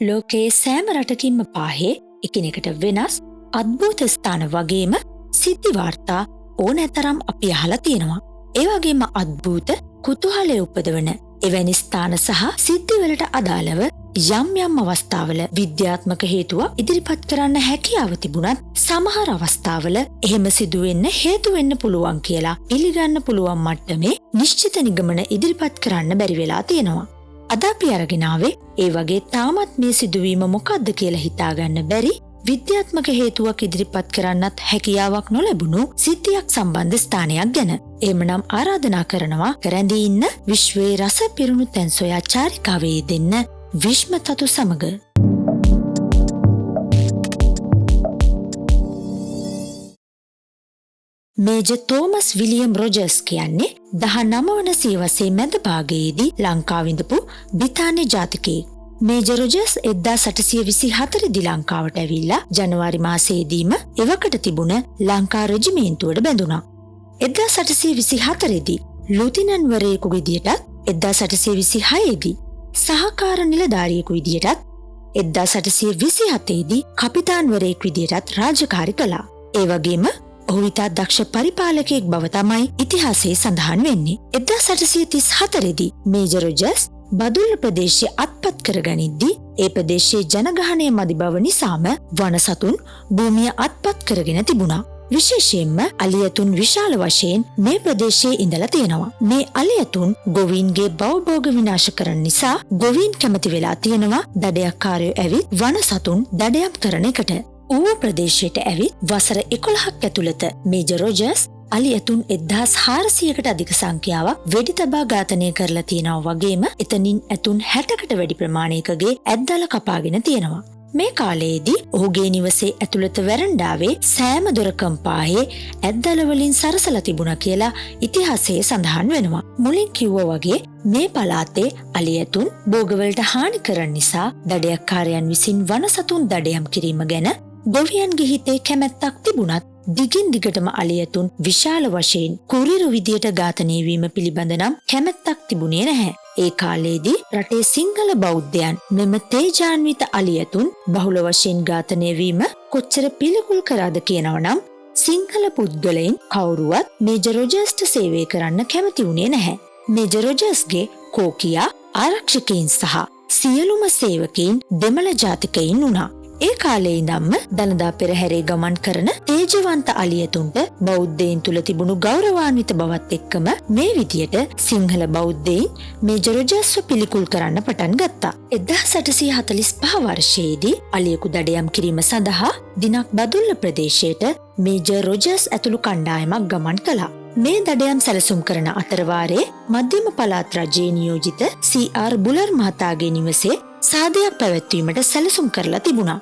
ලෝකයේ සෑම රටකින්ම පාහේ එකිනෙකට වෙනස් අද්භූත ස්ථාන වගේම සිද්ධි වාර්තා ඕනෑතරම් අපි අහලා තියෙනවා. ඒ වගේම අද්භූත කුතුහලය උපදවන එවැනි ස්ථාන සහ සිද්ධිවලට අදාළව යම් අවස්ථාවල විද්‍යාත්මක හේතුවක් ඉදිරිපත් කරන්න හැකියාව තිබුණත් සමහර අවස්ථාවල එහෙම සිදුවෙන්න හේතු වෙන්න පුළුවන් කියලා පිළිගන්න පුළුවන් මට්ටමේ නිශ්චිත නිගමන ඉදිරිපත් කරන්න බැරි වෙලා තියෙනවා. අද අපි අරගෙන ආවේ ඒ වගේ තාමත් මේ සිදුවීම මොකක්ද කියලා හිතාගන්න බැරි විද්‍යාත්මක හේතුවක් ඉදිරිපත් කරන්නත් හැකියාවක් නොලැබුණු සිද්ධියක් සම්බන්ධ ස්ථානයක් ගැන. එහෙමනම් ආරාධනා කරනවා කරැඳී ඉන්න විශ්වයේ රස පිරුණු තැන් සොයා චාරිකාවේ දෙන්න විශ්ම තතු සමග. මේජර් තෝමස් විලියම් රොජර්ස් කියන්නේ 19 වන සියවසේ මැද භාගයේදී ලංකාව විඳපු බ්‍රිතාන්‍ය ජාතිකයෙක්. මේජර් රොජර්ස් 1824 දී ලංකාවට ඇවිල්ලා ජනවාරි මාසයේදීම එවකට තිබුණ ලංකා රෙජිමේන්තුවට බැඳුණා. 1824 දී ලුතිනන්ට් වරයෙකු විදියටත් 1826 දී සහකාර නිලධාරියෙකු විදියටත් 1827 දී කපිතාන්වරයෙකු විදියටත් රාජකාරි කළා. ඒ වගේම ඔහු ඉතා දක්ෂ පරිපාලකයෙක් බව තමයි ඉතිහාසයේ සඳහන් වෙන්නේ. 1834 දී මේජර් රොජර්ස් බදුල්ල ප්‍රදේශය අත්පත් කරගනිද්දී ඒ ප්‍රදේශයේ ජනගහනය මදි බව නිසාම වනසතුන් භූමිය අත්පත් කරගෙන තිබුණා. විශේෂයෙන්ම අලියතුන් විශාල වශයෙන් මේ ප්‍රදේශයේ ඉඳලා තියෙනවා. මේ අලියතුන් ගොවීන්ගේ බවභෝග විනාශ කරන නිසා ගොවීන් කැමති වෙලා තියෙනවා දඩයක්කාරයෝ ඇවිත් වනසතුන් දඩයම් කරන එකට. ඌව ප්‍රදේශයට ඇවිත් වසර 11ක් ඇතුළත මේජර් රොජර්ස් අලියතුන් 1400කට අධික සංඛ්‍යාවක් වෙඩි තබා ඝාතනය කරලා තියෙනවා වගේම එතනින් ඇතුන් 60කට වැඩි ප්‍රමාණයකගේ ඇද්දල කපාගෙන තියෙනවා. මේ කාලයේදී ඔහුගේ නිවසේ ඇතුළත වැරන්ඩාවේ සෑම දොරකම් පාහේ ඇද්දල වලින් සරසලා තිබුණා කියලා ඉතිහාසයේ සඳහන් වෙනවා. මුලින් කිව්වා වගේ මේ පළාතේ අලියතුන් භෝගවලට හානි කරන නිසා දඩයක්කාරයන් විසින් වනසතුන් දඩයම් කිරීම ගැන ගොවියන්ගේ හිතේ කැමැත්තක් තිබුණත් දිගින් දිගටම අලියතුන් විශාල වශයෙන් කුරිරු විදියට ඝාතනය වීම පිළිබඳ නම් කැමැත්තක් තිබුණේ නැහැ. ඒ කාලයේදී රටේ සිංහල බෞද්ධයන් මෙම තේජාන්විත අලියතුන් බහුල වශයෙන් ඝාතනය වීම කොච්චර පිළිකුල් කරාද කියනවනම් සිංහල පුද්ගලයන් කවුරුවත් මේජර් රොජර්ස්ට සේවය කරන්න කැමති වුණේ නැහැ. මේජර් රොජර්ස්ගේ කෝකියා ආරක්ෂකයින් සහ සියලුම සේවකයින් දෙමළ ජාතිකයින් වුණා. ඒ කාලේ ඉඳන්ම දළදා පෙරහැරේ ගමන් කරන තේජවන්ත අලියතුන්ට බෞද්ධයින් තුල තිබුණු ගෞරවාන්විත බවත් එක්කම මේ විදියට සිංහල බෞද්ධයින් මේජර් රොජර්ස්ව පිළිකුල් කරන්න පටන් ගත්තා. 1845 වර්ෂයේදී අලියෙකු දඩයම් කිරීම සඳහා දිනක් බදුල්ල ප්‍රදේශයට මේජර් රොජර්ස් ඇතුළු කණ්ඩායමක් ගමන් කළා. මේ දඩයම් සැලසුම් කරන අතරවාරේ මධ්‍යම පළාත් රජයේ නියෝජිත සී.ආර්. බුලර් මහතාගේ නිවසේ සාදයක් පැවැත්වීමට සැලසුම් කරලා තිබුණා.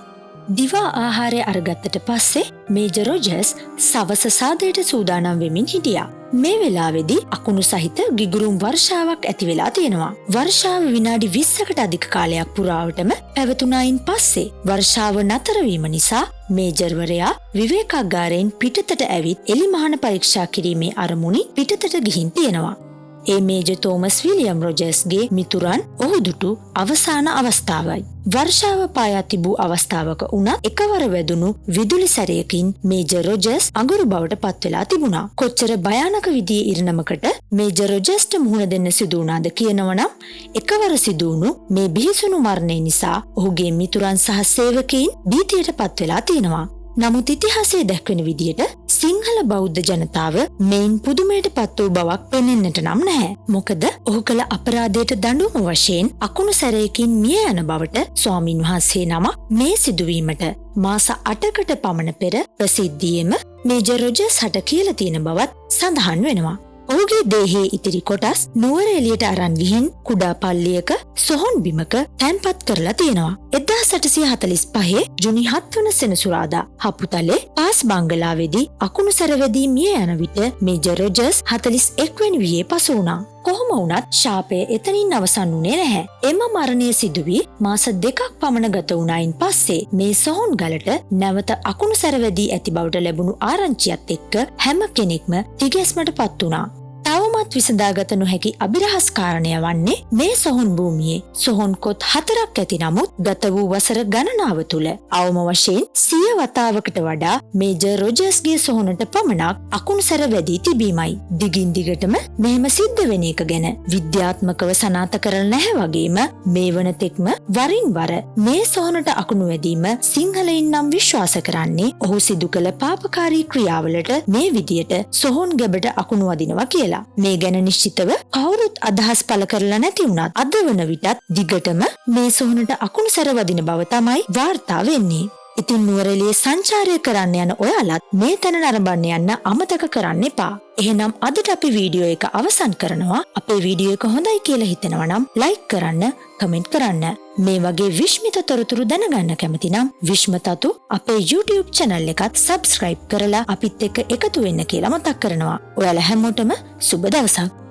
දිවා ආහාරය අරගත්තට පස්සේ මේජර් රොජර්ස් සවස සාදයට සූදානම් වෙමින් හිටියා. මේ වෙලාවේදී අකුණු සහිත ගිගුරුම් වර්ෂාවක් ඇති වෙලා තියෙනවා. වර්ෂාව විනාඩි 20කට අධික කාලයක් පුරාවටම පැවතුනායින් පස්සේ වර්ෂාව නතර වීම නිසා මේජර්වරයා විවේකාගාරයෙන් පිටතට ඇවිත් එලිමහන පරීක්ෂා කිරීමේ අරමුණින් පිටතට ගිහින් තියෙනවා. ඒ මේජර් තෝමස් විලියම් රොජර්ස්ගේ මිතුරන් ඔහු දුටු අවසාන අවස්ථාවයි. වර්ෂාව පායා තිබූ අවස්ථාවක වුණත් එකවර වැදුණු විදුලි සැරයකින් මේජර් රොජර්ස් අඟුරු බවට පත් වෙලා තිබුණා. කොච්චර භයානක විදියේ ඉරණමකට මේජර් රොජර්ස්ට මුහුණ දෙන්න සිදු වුණාද කියනවනම් එකවර සිදු වුණු මේ බිහිසුණු මරණය නිසා ඔහුගේ මිතුරන් සහ සේවකයින් භීතියට පත් වෙලා තියෙනවා. නමුත් ඉතිහාසයේ දැක්වෙන විදියට සිංහල බෞද්ධ ජනතාව මේන් පුදුමයට පත් වූ බවක් පෙනෙන්නට නම් නැහැ. මොකද ඔහු කළ අපරාධයට දඬුවම වශයෙන් අකුණු සැරයකින් මිය යන බවට ස්වාමින් වහන්සේ නමක් මේ සිදුවීමට මාස 8කට පමණ පෙර ප්‍රසිද්ධියේම මේජර් රොජර්ස් හට කියලා තියෙන බවත් සඳහන් වෙනවා. ඔහුගේ දේහයේ ඉතිරි කොටස් නුවර එළියට අරන් ගිහින් කුඩා පල්ලියක සොහොන් බිමක තැන්පත් කරලා තියෙනවා. 1845 ජුනි 7 වන සෙනසුරාදා හපුතලේ පාස් බංගලාවේදී අකුණු සැරවැදී මිය යන විට මේජර් රොජර්ස් 41 වෙනි වියේ පසු වුණා. කොහොම වුණත් ශාපය එතනින් අවසන් වුණේ නැහැ. එම මරණය සිදු වී මාස 2ක් පමණ ගත වුණායින් පස්සේ මේ සොහොන් ගලට නැවත අකුණු සැරවැදී ඇති බවට ලැබුණු ආරංචියත් එක්ක හැම කෙනෙක්ම තිගැස්මටපත් වුණා. තවමත් තාමත් විසඳාගත නොහැකි අභිරහස් කාරණය වන්නේ මේ සොහොන් භූමියේ සොහොන් කොත් 4ක් ඇති නමුත් ගත වූ වසර ගණනාව තුළ අවම වශයෙන් 100 වතාවකට වඩා මේජර් රොජර්ස්ගේ සොහොනට පමණක් අකුණු සැර වැදී තිබීමයි. දිගින් දිගටම මෙහෙම සිද්ධ වෙන එක ගැන විද්‍යාත්මකව සනාථ කරලා නැහැ වගේම මේ වන තෙක්ම වරින් වර මේ සොහොනට අකුණු වැදීම සිංහලයින් නම් විශ්වාස කරන්නේ ඔහු සිදු කළ පාපකාරී ක්‍රියාවලට මේ විදියට සොහොන් ගැබට අකුණු වදිනවා කියලා. මේ ගැන නිශ්චිතව කවුරුත් අදහස් පළ කරලා නැති වුණත් අද වන විටත් දිගටම මේ සොහොනට අකුණු සැර වදින බව තමයි වාර්තා වෙන්නේ. ඉතින් නුවරඑළියේ සංචාරය කරන්න යන ඔයාලත් මේ තැන නරඹන්න යන්න අමතක කරන්න එපා. එහෙනම් අදට අපි වීඩියෝ එක අවසන් කරනවා. අපේ වීඩියෝ එක හොඳයි කියලා හිතෙනවා නම් ලයික් කරන්න, කමෙන්ට් කරන්න. මේ වගේ විශ්මිත තොරතුරු දැනගන්න කැමති නම් විශ්මතතු අපේ YouTube channel එකත් subscribe කරලා අපිත් එක්ක එකතු වෙන්න කියලා මතක් කරනවා. ඔයාලා හැමෝටම සුබ දවසක්.